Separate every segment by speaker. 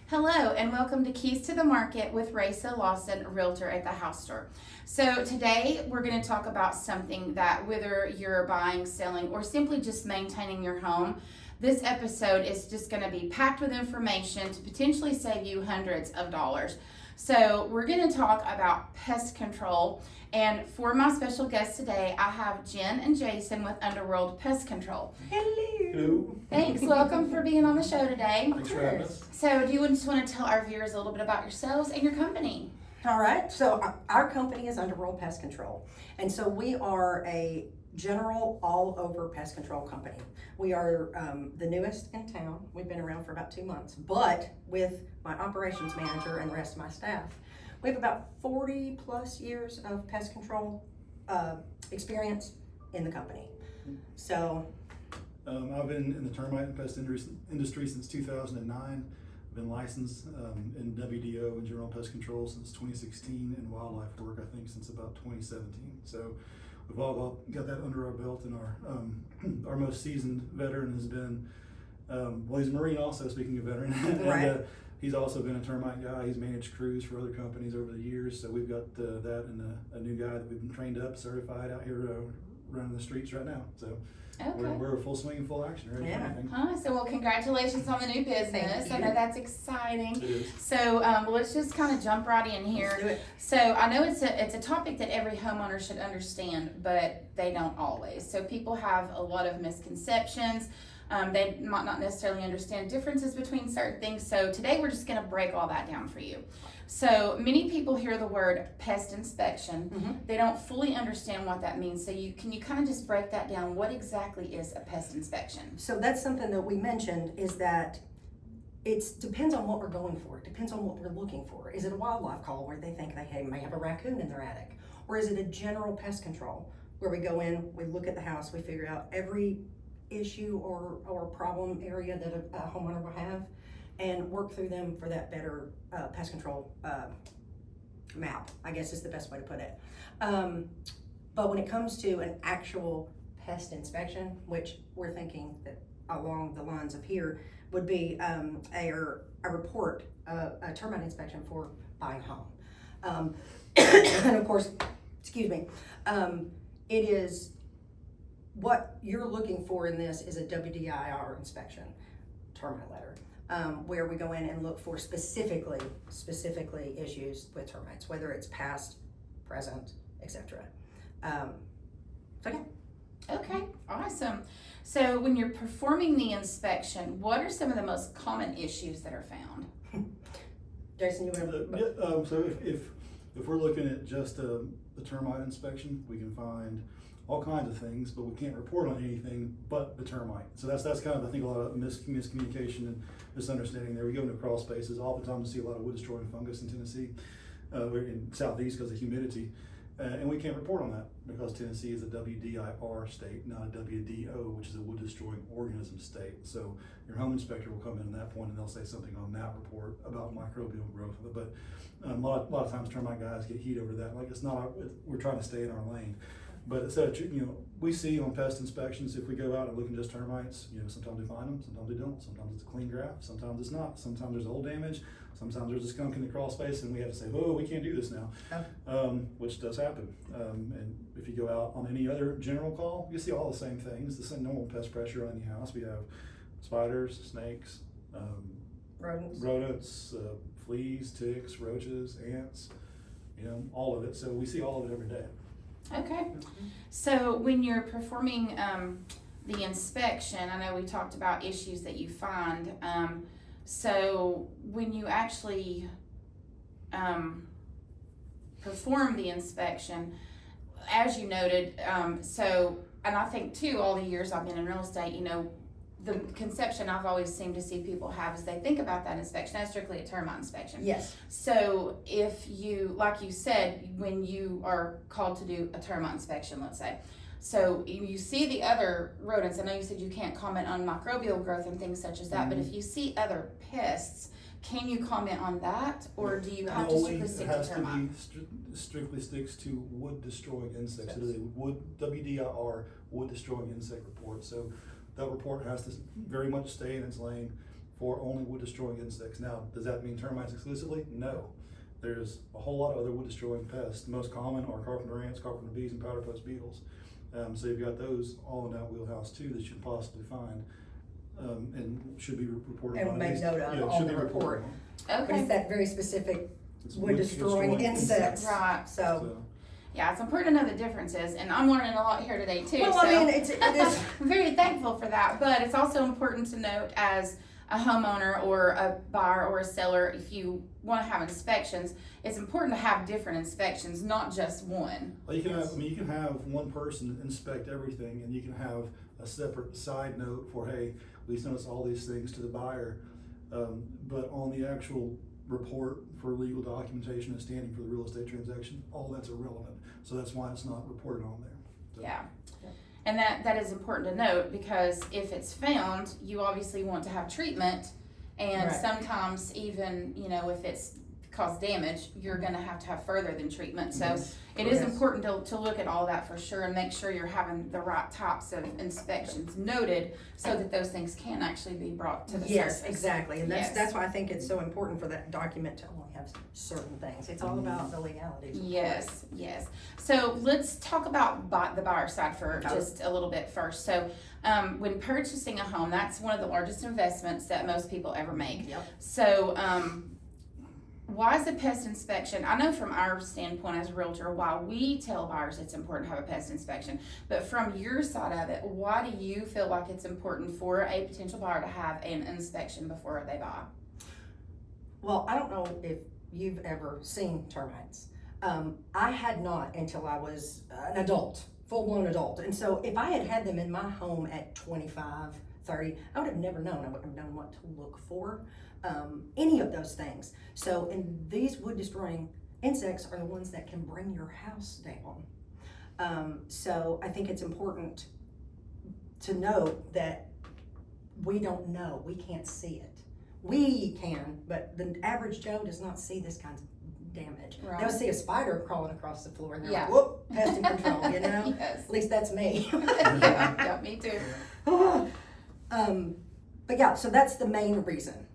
Speaker 1: Hello and welcome to Keys to the Market with Racia Lawson, Realtor at the House Store. So today we're going to talk about something that whether you're buying, selling, or simply just maintaining your home, this episode is just going to be packed with information to potentially save you hundreds of dollars. So we're going to talk about pest control, and for my special guests today, I have Jen and Jason with Underworld Pest Control.
Speaker 2: Hello.
Speaker 1: Thanks, welcome for being on the show today.
Speaker 2: Thanks for having us.
Speaker 1: So do you just want to tell our viewers a little bit about yourselves and your company?
Speaker 3: All right, so our company is Underworld Pest Control, and so we are a general all-over pest control company. We are the newest in town. We've been around for about 2 months, but with my operations manager and the rest of my staff, we have about 40 plus years of pest control experience in the company. So
Speaker 2: I've been in the termite and pest industry since 2009. I've been licensed in WDO and general pest control since 2016, and wildlife work I think since about 2017. So we've all got that under our belt, and our most seasoned veteran has been, well, he's a Marine also, speaking of veteran.
Speaker 3: Right.
Speaker 2: He's also been a termite guy. He's managed crews for other companies over the years. So we've got that and a new guy that we've been trained up, certified out here running the streets right now. So
Speaker 1: Okay.
Speaker 2: we're full swing and full action, ready for anything.
Speaker 1: So well, congratulations on the new business. I know that's exciting.
Speaker 2: It is.
Speaker 1: So let's just kind of jump right in here.
Speaker 3: let's do it.
Speaker 1: So I know it's a topic that every homeowner should understand, but they don't always. So people have a lot of misconceptions. They might not necessarily understand differences between certain things. So today we're just going to break all that down for you. So many people hear the word pest inspection.
Speaker 3: Mm-hmm.
Speaker 1: They don't fully understand what that means. So can you kind of just break that down? What exactly is a pest inspection?
Speaker 3: So that's something that we mentioned, is that it depends on what we're going for. It depends on what we're looking for. Is it a wildlife call where they think they may have a raccoon in their attic? Or is it a general pest control where we go in, we look at the house, we figure out every issue or problem area that a homeowner will have and work through them for that better pest control map, I guess is the best way to put it. But when it comes to an actual pest inspection, which we're thinking that along the lines of here would be a report, a termite inspection for buying a home. And of course, excuse me, it is what you're looking for in this is a WDIR inspection, termite letter, where we go in and look for specifically issues with termites, whether it's past, present, etc. So yeah.
Speaker 1: Okay, awesome. So when you're performing the inspection, what are some of the most common issues that are found?
Speaker 3: Jason, you want to?
Speaker 2: So if we're looking at just the termite inspection, we can find all kinds of things, but we can't report on anything but the termite. So that's kind of, I think, a lot of miscommunication and misunderstanding there. We go into crawl spaces. Oftentimes we see a lot of wood destroying fungus in Tennessee. We're in southeast because of humidity. And we can't report on that because Tennessee is a WDIR state, not a WDO, which is a wood destroying organism state. So your home inspector will come in at that point and they'll say something on that report about microbial growth. But a lot of times termite guys get heat over that. Like, we're trying to stay in our lane. But so, we see on pest inspections, if we go out and look at just termites, sometimes we find them, sometimes we don't. Sometimes it's a clean graft, sometimes it's not. Sometimes there's old damage, sometimes there's a skunk in the crawl space, and we have to say, "Oh, we can't do this now," which does happen. And if you go out on any other general call, you see all the same things, the same normal pest pressure on any house. We have spiders, snakes, rodents, fleas, ticks, roaches, ants, all of it. So we see all of it every day.
Speaker 1: Okay, so when you're performing the inspection, I know we talked about issues that you find. So when you actually perform the inspection, as you noted, and I think too, all the years I've been in real estate, the conception I've always seemed to see people have is they think about that inspection as strictly a termite inspection.
Speaker 3: Yes.
Speaker 1: So if you, like you said, when you are called to do a termite inspection, let's say, so you see the other rodents. I know you said you can't comment on microbial growth and things such as that, but if you see other pests, can you comment on that, or do you have to strictly stick to termite?
Speaker 2: Strictly sticks to wood destroying insects. Yes. It is a WDIR, wood destroying insect report. So that report has to very much stay in its lane for only wood destroying insects. Now, does that mean termites exclusively? No. There's a whole lot of other wood destroying pests. The most common are carpenter ants, carpenter bees, and powder post beetles. So you've got those all in that wheelhouse too that you can possibly find, and should be reported on.
Speaker 3: And make note of on
Speaker 2: should
Speaker 3: the
Speaker 2: be
Speaker 3: report.
Speaker 2: on.
Speaker 3: But
Speaker 1: Okay.
Speaker 3: it's that very specific
Speaker 2: It's
Speaker 3: wood destroying insects.
Speaker 1: Right.
Speaker 3: So,
Speaker 1: Yeah, it's important to know the differences, and I'm learning a lot here today too.
Speaker 3: well,
Speaker 1: so
Speaker 3: I mean, it is.
Speaker 1: I'm very thankful for that, but it's also important to note as a homeowner or a buyer or a seller, if you want to have inspections, it's important to have different inspections, not just one.
Speaker 2: Well, you can have one person inspect everything, and you can have a separate side note for, hey, we noticed all these things to the buyer, but on the actual report for legal documentation and standing for the real estate transaction, all that's irrelevant. So that's why it's not reported on there. So,
Speaker 1: Yeah. And that is important to note, because if it's found, you obviously want to have treatment, and
Speaker 3: Right.
Speaker 1: sometimes even, if it's caused damage, you're gonna have to have further than treatment. So
Speaker 3: Yes.
Speaker 1: it is
Speaker 3: Yes.
Speaker 1: important to look at all that for sure, and make sure you're having the right types of inspections noted, so that those things can actually be brought to the
Speaker 3: Yes,
Speaker 1: surface.
Speaker 3: exactly, and
Speaker 1: Yes.
Speaker 3: that's why I think it's so important for that document to only have certain things. It's all about the legalities.
Speaker 1: Yes, yes. So let's talk about the buyer side for
Speaker 3: Okay.
Speaker 1: just a little bit first. So when purchasing a home, that's one of the largest investments that most people ever make.
Speaker 3: Yep.
Speaker 1: So why is a pest inspection? I know from our standpoint as a realtor, why we tell buyers it's important to have a pest inspection, but from your side of it, why do you feel like it's important for a potential buyer to have an inspection before they buy?
Speaker 3: Well, I don't know if you've ever seen termites. I had not until I was an adult, full-blown adult. And so if I had them in my home at 25, 30, I would have never known. I wouldn't have known what to look for, any of those things. So, and these wood-destroying insects are the ones that can bring your house down. So I think it's important to note that we don't know, we can't see it. We can, but the average Joe does not see this kind of damage.
Speaker 1: Right.
Speaker 3: They'll see a spider crawling across the floor and they're
Speaker 1: Yeah.
Speaker 3: like, whoop, pest control, you know?
Speaker 1: Yes.
Speaker 3: At least that's me.
Speaker 1: Yeah, me too.
Speaker 3: But yeah, so that's the main reason,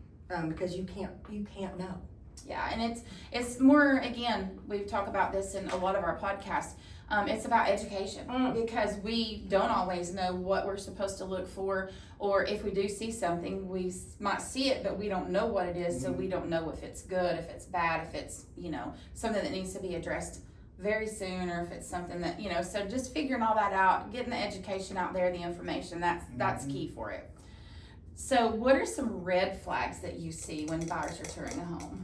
Speaker 3: because you can't know.
Speaker 1: Yeah, and it's more, again, we've talked about this in a lot of our podcasts. It's about education, because we don't always know what we're supposed to look for, or if we do see something, we might see it, but we don't know what it is, so we don't know if it's good, if it's bad, if it's, something that needs to be addressed very soon, or if it's something that, so just figuring all that out, getting the education out there, the information, that's key for it. So what are some red flags that you see when buyers are touring a home?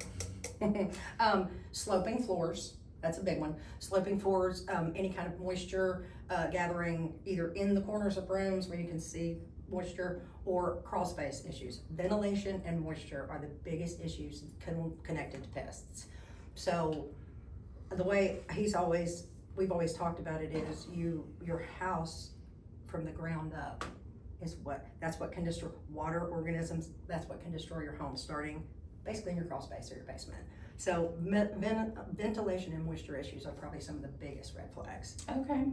Speaker 3: Sloping floors, that's a big one. Sloping floors, any kind of moisture gathering either in the corners of rooms where you can see moisture, or crawl space issues. Ventilation and moisture are the biggest issues connected to pests. So the way we've always talked about it is your house from the ground up that's what can destroy water organisms. That's what can destroy your home, starting basically in your crawl space or your basement. So ventilation and moisture issues are probably some of the biggest red flags.
Speaker 1: Okay.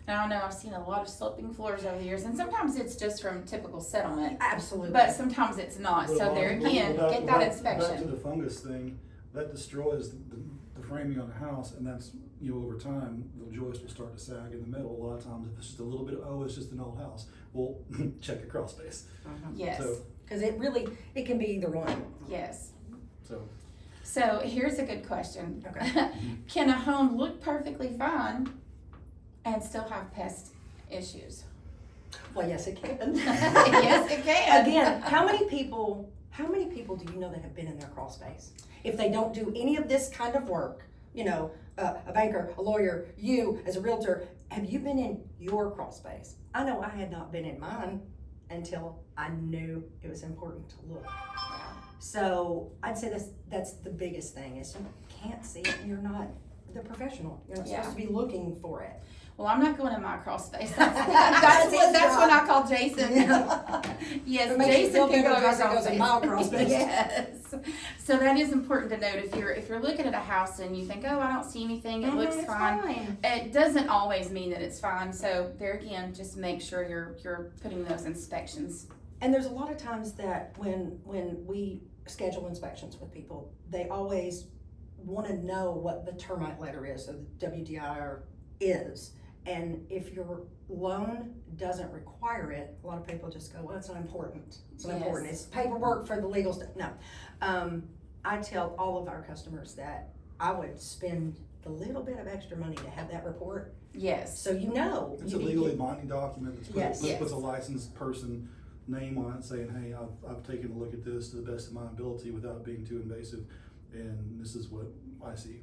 Speaker 1: Now I know I've seen a lot of sloping floors over the years, and sometimes it's just from typical settlement,
Speaker 3: Absolutely.
Speaker 1: but sometimes it's not.
Speaker 2: But
Speaker 1: So there again, get that
Speaker 2: Back to
Speaker 1: inspection.
Speaker 2: the fungus thing, that destroys the framing on the house, and that's, over time, the joist will start to sag in the middle. A lot of times, if it's just a little bit, it's just an old house, well, check your crawl space.
Speaker 1: Yes.
Speaker 3: Because it can be either one.
Speaker 1: Yes.
Speaker 2: So
Speaker 1: here's a good question.
Speaker 3: Okay.
Speaker 1: Can a home look perfectly fine and still have pest issues?
Speaker 3: Well, yes, it can.
Speaker 1: Yes, it can.
Speaker 3: Again, how many people do you know that have been in their crawl space? If they don't do any of this kind of work, a banker, a lawyer, you as a realtor, have you been in your crawl space? I know I had not been in mine until I knew it was important to look. So I'd say that's the biggest thing is you can't see it and you're not the professional. You're not supposed to be looking for it.
Speaker 1: Well, I'm not going in my crawl space. That's when I call Jason. Yes,
Speaker 3: It makes you
Speaker 1: Jason
Speaker 3: feel
Speaker 1: can
Speaker 3: better
Speaker 1: go
Speaker 3: because it goes in my crawl space.
Speaker 1: Yes. So that is important to note. If you're looking at a house and you think, I don't see anything, it looks
Speaker 3: it's
Speaker 1: fine. It doesn't always mean that it's fine. So there again, just make sure you're putting those inspections
Speaker 3: And there's a lot of times that when we schedule inspections with people, they always want to know what the termite letter is, or the WDIR is. And if your loan doesn't require it, a lot of people just go, well, it's not important. It's not important. It's paperwork for the legal stuff. No. I tell all of our customers that I would spend a little bit of extra money to have that report.
Speaker 1: Yes.
Speaker 3: So you know.
Speaker 2: It's a legally binding document that's
Speaker 3: Yes.
Speaker 2: with a licensed person name on it saying, hey, I've taken a look at this to the best of my ability without being too invasive, and this is what I see.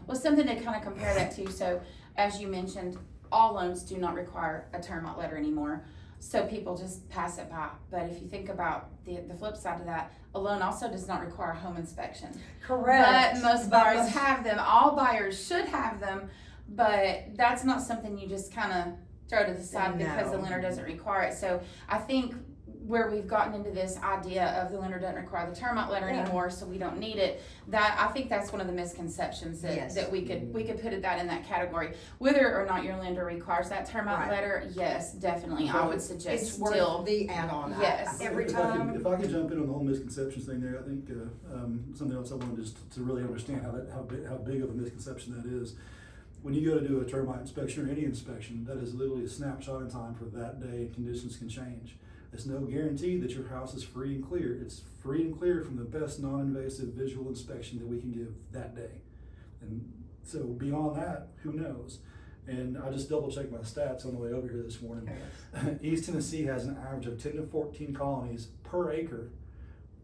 Speaker 1: Well, something to kind of compare that to, so as you mentioned, all loans do not require a termite letter anymore, so people just pass it by. But if you think about the flip side of that, a loan also does not require a home inspection.
Speaker 3: Correct.
Speaker 1: But most buyers have them. All buyers should have them, but that's not something you just kind of throw to the side because the lender doesn't require it. So I think where we've gotten into this idea of the lender doesn't require the termite letter anymore, so we don't need it. That I think that's one of the misconceptions that we could put that in that category. Whether or not your lender requires that termite letter, yes, definitely. I would suggest
Speaker 3: it's worth the add-on.
Speaker 1: Yes.
Speaker 3: Every
Speaker 2: If
Speaker 3: time.
Speaker 2: I can jump in on the whole misconceptions thing there, I think something else I wanted just to really understand how big of a misconception that is. When you go to do a termite inspection or any inspection, that is literally a snapshot in time for that day. Conditions can change. It's no guarantee that your house is free and clear. It's free and clear from the best non-invasive visual inspection that we can give that day. And so beyond that, who knows? And I just double checked my stats on the way over here this morning. East Tennessee has an average of 10 to 14 colonies per acre.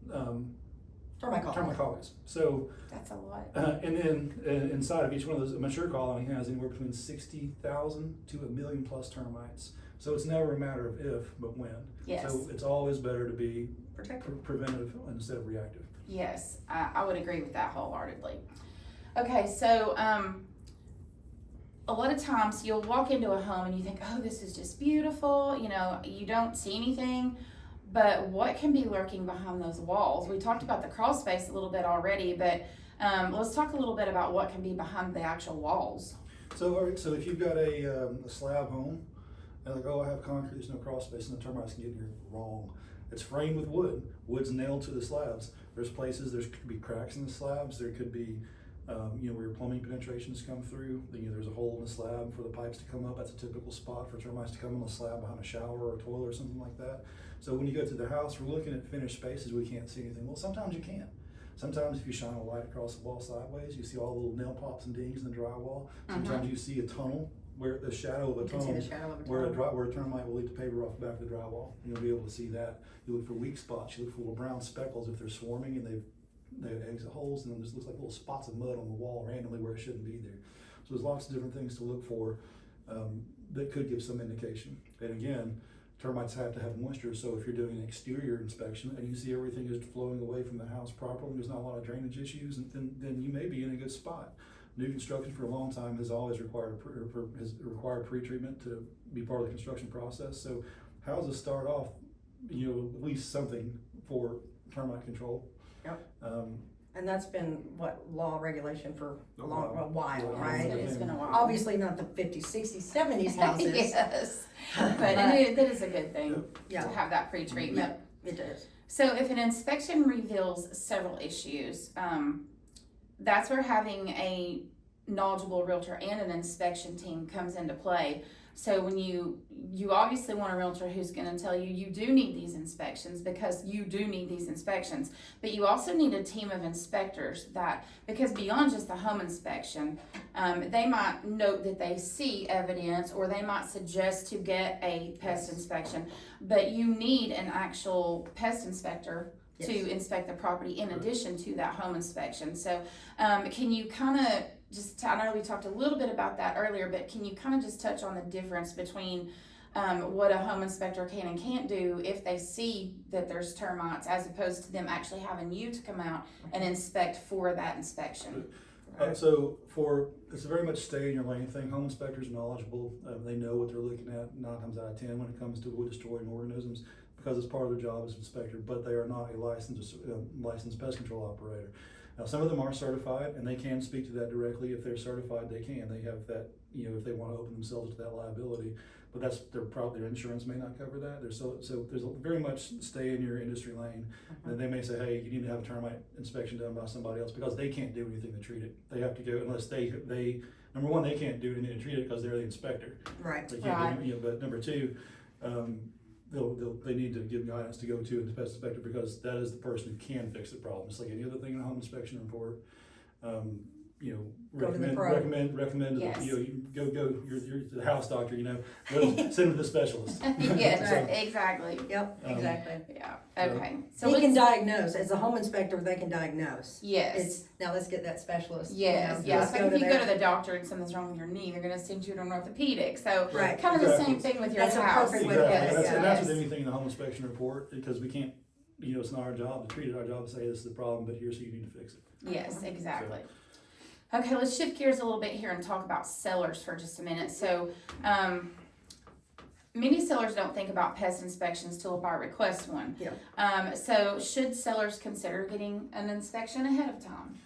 Speaker 2: Termite colonies. So
Speaker 1: that's a lot.
Speaker 2: and then inside of each one of those, a mature colony has anywhere between 60,000 to 1 million plus termites. So it's never a matter of if, but when.
Speaker 1: Yes.
Speaker 2: So it's always better to be
Speaker 3: protective,
Speaker 2: preventive instead of reactive.
Speaker 1: Yes, I would agree with that wholeheartedly. Okay, so a lot of times you'll walk into a home and you think, oh, this is just beautiful. You know, you don't see anything. But what can be lurking behind those walls? We talked about the crawl space a little bit already, but let's talk a little bit about what can be behind the actual walls.
Speaker 2: So, all right, so if you've got a slab home, and like, oh, I have concrete, there's no crawl space, and the termites can get in here. Wrong. It's framed with wood. Wood's nailed to the slabs. There's places, there could be cracks in the slabs. There could be, where your plumbing penetrations come through. There's a hole in the slab for the pipes to come up. That's a typical spot for termites to come on the slab behind a shower or a toilet or something like that. So when you go to the house, we're looking at finished spaces, we can't see anything. Well, sometimes you can. Sometimes if you shine a light across the wall sideways, you see all the little nail pops and dings in the drywall. Sometimes you see a tunnel, where the shadow of a tunnel, where a termite will eat the paper off the back of the drywall. You'll be able to see that. You look for weak spots. You look for little brown speckles if they're swarming and they have exit holes, and then just looks like little spots of mud on the wall randomly where it shouldn't be there. So there's lots of different things to look for that could give some indication. And again, termites have to have moisture, so if you're doing an exterior inspection and you see everything is flowing away from the house properly, there's not a lot of drainage issues, then you may be in a good spot. New construction for a long time has always required pre-treatment to be part of the construction process. So houses start off, at least something for termite control.
Speaker 3: Yep. And that's been law regulation for a while, right?
Speaker 1: It's been a while.
Speaker 3: Obviously not the 50s, 60s, 70s houses.
Speaker 1: Yes, but that is a good thing to have that pre-treatment.
Speaker 3: It is.
Speaker 1: So if an inspection reveals several issues, that's where having a knowledgeable realtor and an inspection team comes into play. So when you obviously want a realtor who's going to tell you you do need these inspections, because you do need these inspections, but you also need a team of inspectors because beyond just the home inspection, they might note that they see evidence, or they might suggest to get a pest inspection, but you need an actual pest inspector to inspect the property in addition to that home inspection. So can you kind of I know we talked a little bit about that earlier, but can you kind of just touch on the difference between what a home inspector can and can't do if they see that there's termites, as opposed to them actually having you to come out and inspect for that inspection?
Speaker 2: So it's a very much stay in your lane thing. Home inspectors are knowledgeable. They know what they're looking at 9 times out of 10 when it comes to wood destroying organisms, because it's part of their job as inspector, but they are not a licensed pest control operator. Now, some of them are certified, and they can speak to that directly. If they're certified, they can. They have that, if they want to open themselves to that liability. but their insurance may not cover that. There's very much stay in your industry lane. And they may say, hey, you need to have a termite inspection done by somebody else because they can't do anything to treat it. They have to go unless they number one, they can't do anything to treat it because they're the inspector.
Speaker 3: Right.
Speaker 2: They can't do, but number two, they need to give guidance to go to a pest inspector because that is the person who can fix the problem. It's like any other thing in a home inspection report. Recommend
Speaker 1: Yes.
Speaker 2: you're the house doctor, send them to the specialist.
Speaker 1: Yes,
Speaker 2: So,
Speaker 1: exactly.
Speaker 3: Yep, exactly.
Speaker 1: Yeah, okay. So
Speaker 3: He can
Speaker 1: let's-
Speaker 3: diagnose, as a home inspector, they can diagnose.
Speaker 1: Yes.
Speaker 3: Now let's get that specialist.
Speaker 1: Yes,
Speaker 3: you know,
Speaker 1: yes.
Speaker 3: let's
Speaker 1: Like if you go
Speaker 3: there.
Speaker 1: to the doctor and something's wrong with your knee, they're gonna send you to an orthopedic. So
Speaker 3: Right.
Speaker 1: kind of the
Speaker 2: Exactly.
Speaker 1: same thing with your
Speaker 3: That's a
Speaker 1: house.
Speaker 3: perfect way
Speaker 2: Exactly,
Speaker 3: to put it,
Speaker 2: and that's
Speaker 1: yes.
Speaker 2: with anything in the home inspection report, because we can't, it's not our job to treat it, our job to say this is the problem, but here's how you need to fix it.
Speaker 1: Yes, exactly. Okay, let's shift gears a little bit here and talk about sellers for just a minute. So, many sellers don't think about pest inspections till a buyer requests one.
Speaker 3: Yeah.
Speaker 1: So should sellers consider getting an inspection ahead of time?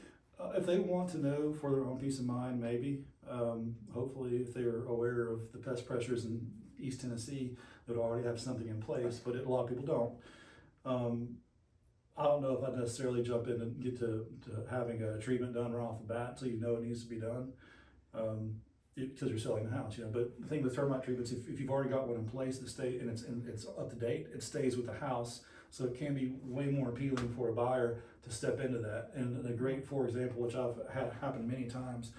Speaker 2: If they want to know for their own peace of mind, maybe. Hopefully, if they're aware of the pest pressures in East Tennessee, they'd already have something in place, but a lot of people don't. I don't know if I'd necessarily jump in and get to having a treatment done right off the bat so it needs to be done. Because you're selling the house, But the thing with termite treatments, if you've already got one in place that and it's up to date, it stays with the house, so it can be way more appealing for a buyer to step into that. And a great, for example, which I've had happen many times,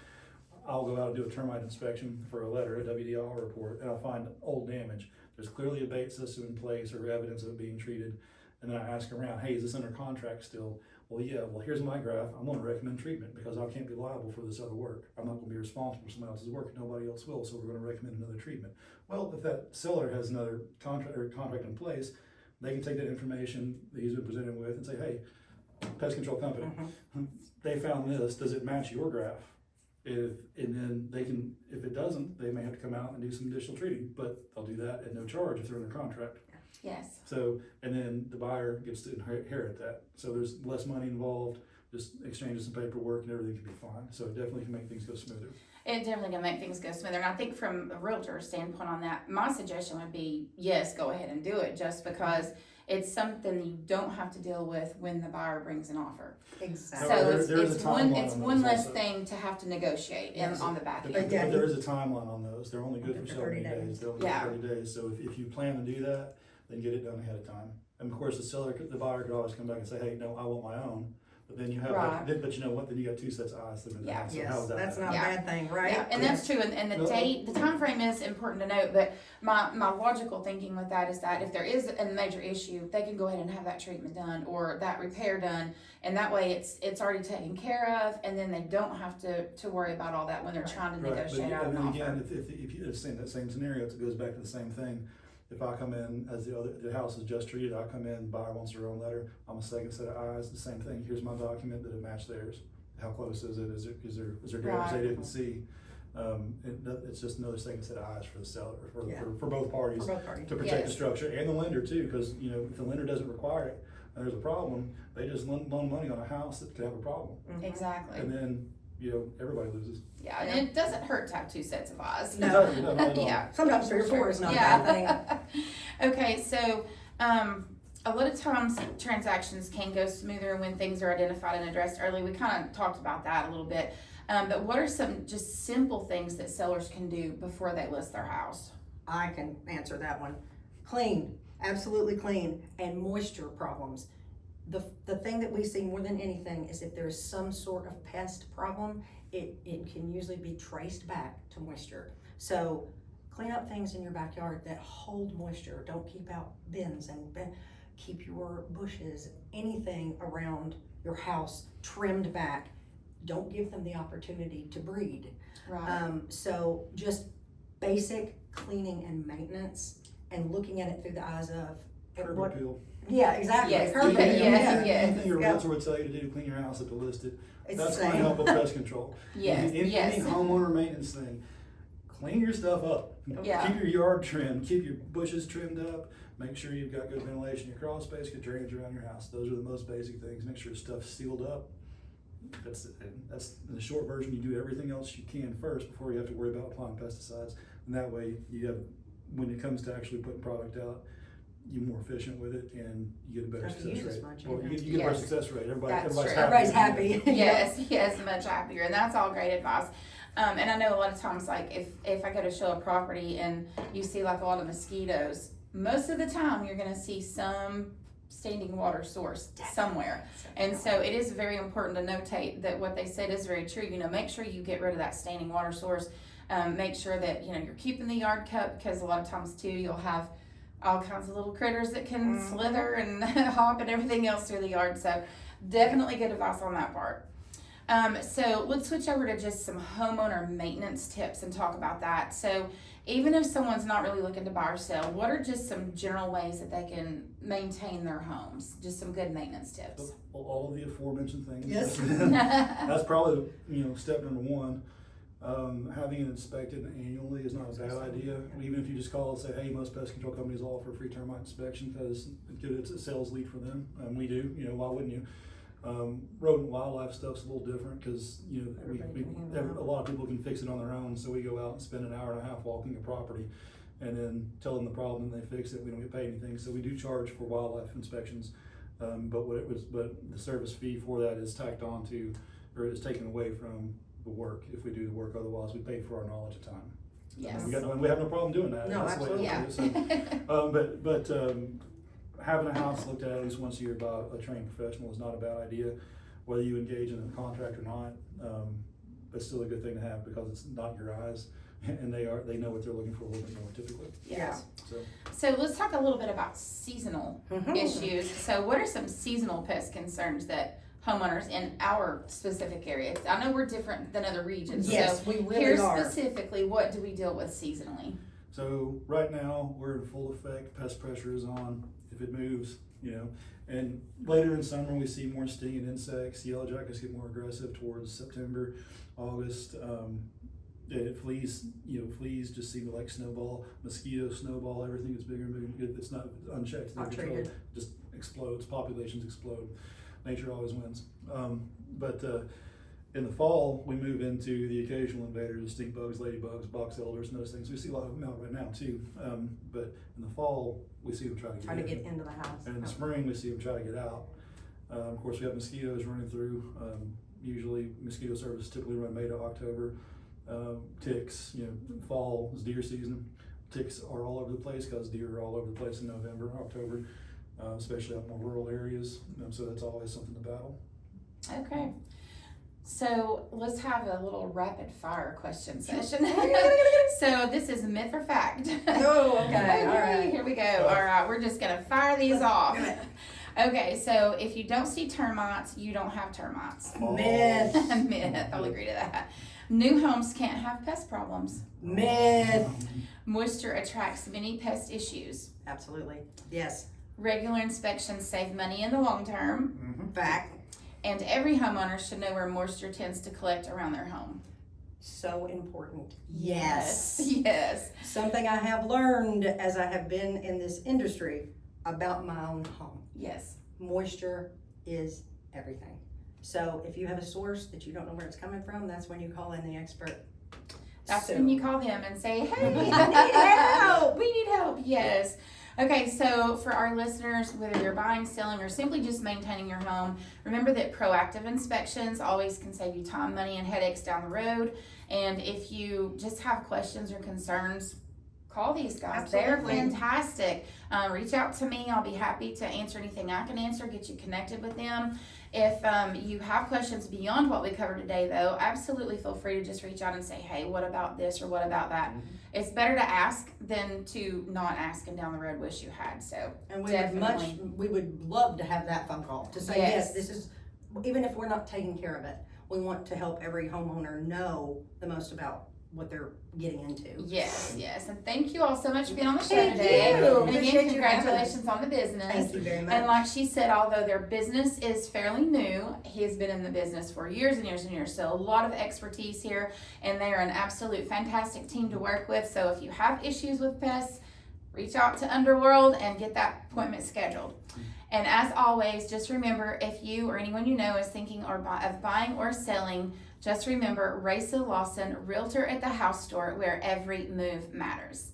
Speaker 2: I'll go out and do a termite inspection for a letter, a WDR report, and I'll find old damage. There's clearly a bait system in place or evidence of it being treated, and then I ask around, hey, is this under contract still? Well, yeah, here's my graph. I'm gonna recommend treatment because I can't be liable for this other work. I'm not gonna be responsible for somebody else's work, nobody else will, so we're gonna recommend another treatment. Well, if that seller has another contract in place, they can take that information that he's been presented with and say, hey, pest control company, they found this, does it match your graph? And then they can, if it doesn't, they may have to come out and do some additional treating, but they'll do that at no charge if they're under contract.
Speaker 1: Yes.
Speaker 2: So, and then the buyer gets to inherit that. So there's less money involved, just exchanges some paperwork and everything can be fine. So it definitely can make things go smoother.
Speaker 1: It definitely can make things go smoother. And I think from a realtor standpoint on that, my suggestion would be, yes, go ahead and do it just because it's something you don't have to deal with when the buyer brings an offer.
Speaker 3: Exactly.
Speaker 1: So
Speaker 2: There is
Speaker 1: it's
Speaker 2: a
Speaker 1: one,
Speaker 2: timeline
Speaker 1: it's
Speaker 2: on
Speaker 1: one
Speaker 2: those
Speaker 1: less
Speaker 2: also.
Speaker 1: thing to have to negotiate on the back
Speaker 2: But
Speaker 1: end.
Speaker 3: Yeah.
Speaker 2: there is a timeline on those. They're only good
Speaker 3: Okay,
Speaker 2: for
Speaker 3: for
Speaker 2: so many
Speaker 3: 30
Speaker 2: days.
Speaker 3: days.
Speaker 2: They're only good for 30 days. So if you plan to do that, then get it done ahead of time. And of course, the buyer could always come back and say, hey, no, I want my own. But then you have,
Speaker 1: Right.
Speaker 2: but you know what? Then you got two sets of eyes living in the
Speaker 1: Yeah.
Speaker 2: house. So
Speaker 3: Yes,
Speaker 2: how's that
Speaker 3: that's
Speaker 2: happen?
Speaker 3: not a
Speaker 1: Yeah.
Speaker 3: bad thing, right?
Speaker 1: Yeah, and that's true, and the
Speaker 2: No.
Speaker 1: date, the time frame is important to note, but my logical thinking with that is that if there is a major issue, they can go ahead and have that treatment done or that repair done, and that way it's already taken care of, and then they don't have to worry about all that when they're trying to
Speaker 2: Right,
Speaker 1: negotiate out
Speaker 2: but
Speaker 1: an
Speaker 2: then again,
Speaker 1: offer.
Speaker 2: if it's in that same scenario, it goes back to the same thing. If I come in as the house is just treated, I come in, buyer wants their own letter, I'm a second set of eyes, the same thing. Here's my document that it matched theirs. How close is it? Is there damage they didn't see? It's just another second set of eyes for the seller, for both parties.
Speaker 3: For both parties.
Speaker 2: To protect the
Speaker 1: Yes.
Speaker 2: structure and the lender too, because if the lender doesn't require it and there's a problem, they just loan money on a house that could have a problem,
Speaker 1: Exactly.
Speaker 2: and then everybody loses.
Speaker 1: Yeah, and it doesn't hurt to have two sets of eyes.
Speaker 3: No.
Speaker 2: Exactly, no, not at all.
Speaker 1: Yeah.
Speaker 3: Sometimes 3 or 4 is not a bad thing.
Speaker 1: Yeah. Okay, so a lot of times transactions can go smoother when things are identified and addressed early. We kind of talked about that a little bit. But what are some just simple things that sellers can do before they list their house?
Speaker 3: I can answer that one. Clean, absolutely clean, and moisture problems. The thing that we see more than anything is if there's some sort of pest problem, it can usually be traced back to moisture. So clean up things in your backyard that hold moisture. Don't keep out bins and keep your bushes, anything around your house trimmed back. Don't give them the opportunity to breed.
Speaker 1: Right.
Speaker 3: So just basic cleaning and maintenance and looking at it through the eyes of
Speaker 2: Curb
Speaker 3: what.
Speaker 2: appeal.
Speaker 3: Yeah, exactly.
Speaker 1: Yes,
Speaker 3: Curb
Speaker 1: yeah,
Speaker 3: appeal,
Speaker 1: yeah.
Speaker 2: Anything your
Speaker 3: Yeah.
Speaker 2: realtor would tell you to do to clean your house if to list it,
Speaker 3: It's
Speaker 2: that's
Speaker 3: the
Speaker 2: gonna
Speaker 3: same.
Speaker 2: help with pest control.
Speaker 1: Yes,
Speaker 2: Any
Speaker 1: yes.
Speaker 2: homeowner maintenance thing, clean your stuff up.
Speaker 1: Yeah.
Speaker 2: Keep your yard trimmed, keep your bushes trimmed up, make sure you've got good ventilation, your crawl space, good drainage around your house. Those are the most basic things. Make sure stuff's sealed up. That's the short version. You do everything else you can first before you have to worry about applying pesticides. And that way you have when it comes to actually putting product out, you're more efficient with it and you get a better
Speaker 3: Don't have to
Speaker 2: success
Speaker 3: use as
Speaker 2: rate.
Speaker 3: much,
Speaker 2: Well,
Speaker 3: yeah.
Speaker 2: you get a better
Speaker 1: Yes.
Speaker 2: success rate.
Speaker 1: That's
Speaker 2: Everybody's
Speaker 1: true.
Speaker 3: Everybody's
Speaker 2: happy.
Speaker 3: happy.
Speaker 1: Yes, yes, much happier, and that's all great advice. And I know a lot of times, like if I go to show a property and you see like a lot of mosquitoes, most of the time you're gonna see some standing water source somewhere. And so it is very important to notate that what they said is very true. You know, make sure you get rid of that standing water source. Make sure that, you know, you're keeping the yard cut, because a lot of times too, you'll have all kinds of little critters that can slither and hop and everything else through the yard. So definitely good advice on that part. So let's switch over to just some homeowner maintenance tips and talk about that. So even if someone's not really looking to buy or sell, what are just some general ways that they can maintain their homes? Just some good maintenance tips.
Speaker 2: All of the aforementioned things.
Speaker 3: Yes.
Speaker 2: That's probably, step number one. Having it inspected annually is not a bad idea. Even if you just call and say, hey, most pest control companies offer free termite inspection because it's a sales lead for them. We do, why wouldn't you? Rodent and wildlife stuff's a little different because, a lot of people can fix it on their own. So we go out and spend an hour and a half walking a property and then tell them the problem and they fix it. We don't get paid anything. So we do charge for wildlife inspections. But the service fee for that is tacked on to, or is taken away from the work if we do the work. Otherwise, we pay for our knowledge of time.
Speaker 1: Yes.
Speaker 2: We have no problem doing that.
Speaker 3: No,
Speaker 2: That's the way
Speaker 3: absolutely.
Speaker 2: we do it. But having a house looked at least once a year by a trained professional is not a bad idea. Whether you engage in a contract or not, it's still a good thing to have because it's not your eyes, and they know what they're looking for a little bit more typically.
Speaker 1: Yeah.
Speaker 2: So
Speaker 1: So let's talk a little bit about seasonal issues. So what are some seasonal pest concerns that homeowners in our specific area? I know we're different than other regions.
Speaker 3: Yes,
Speaker 1: so
Speaker 3: we really
Speaker 1: here
Speaker 3: are.
Speaker 1: specifically, what do we deal with seasonally?
Speaker 2: So right now we're in full effect. Pest pressure is on. If it moves, and later in summer we see more stinging insects. Yellow jackets get more aggressive towards September, August. Fleas just seem to like snowball. Mosquitoes snowball. Everything is bigger and bigger. It's not unchecked.
Speaker 3: Not treated.
Speaker 2: Just explodes. Populations explode. Nature always wins. But in the fall, we move into the occasional invaders, the stink bugs, ladybugs, box elders, and those things. We see a lot of them out right now too. But in the fall, we see them try to get
Speaker 3: into the house.
Speaker 2: And in the spring, we see them try to get out. Of course, we have mosquitoes running through. Usually, mosquito service typically run May to October. Ticks, fall is deer season. Ticks are all over the place because deer are all over the place in November, October, especially up more rural areas. So that's always something to battle.
Speaker 1: Okay. So let's have a little rapid fire question session. So this is myth or fact?
Speaker 3: Oh, okay. All right.
Speaker 1: Here we go. All right, we're just gonna fire these off. Okay, so if you don't see termites, you don't have termites.
Speaker 3: Myth.
Speaker 1: Myth. I'll agree to that. New homes can't have pest problems.
Speaker 3: Myth.
Speaker 1: Moisture attracts many pest issues.
Speaker 3: Absolutely. Yes.
Speaker 1: Regular inspections save money in the long term.
Speaker 3: Fact.
Speaker 1: And every homeowner should know where moisture tends to collect around their home.
Speaker 3: So important. Yes.
Speaker 1: Yes.
Speaker 3: Something I have learned as I have been in this industry about my own home.
Speaker 1: Yes.
Speaker 3: Moisture is everything. So if you have a source that you don't know where it's coming from, that's when you call in the expert.
Speaker 1: That's
Speaker 3: So-
Speaker 1: when you call them and say, hey, I need help. We need help. Yes. Okay, so for our listeners, whether you're buying, selling, or simply just maintaining your home, remember that proactive inspections always can save you time, money, and headaches down the road. And if you just have questions or concerns, call these guys. They're
Speaker 3: Absolutely.
Speaker 1: fantastic. Reach out to me. I'll be happy to answer anything I can answer, get you connected with them. If you have questions beyond what we covered today, though, absolutely feel free to just reach out and say, hey, what about this or what about that? It's better to ask than to not ask and down the road wish you had. So,
Speaker 3: And
Speaker 1: definitely.
Speaker 3: we would love to have that phone call to say,
Speaker 1: Yes.
Speaker 3: yes, this is, even if we're not taking care of it, we want to help every homeowner know the most about what they're getting into.
Speaker 1: Yes, yes. And thank you all so much for being on the show
Speaker 3: Thank
Speaker 1: today.
Speaker 3: you.
Speaker 1: And
Speaker 3: Appreciate
Speaker 1: again,
Speaker 3: you having
Speaker 1: congratulations on the business.
Speaker 3: Thank you very much.
Speaker 1: And like she said, although their business is fairly new, he has been in the business for years and years and years. So a lot of expertise here, and they are an absolute fantastic team to work with. So if you have issues with pests, reach out to Underworld and get that appointment scheduled. And as always, just remember, if you or anyone you know is thinking of buying or selling, just remember Racia Lawson, Realtor at the House Store, where every move matters.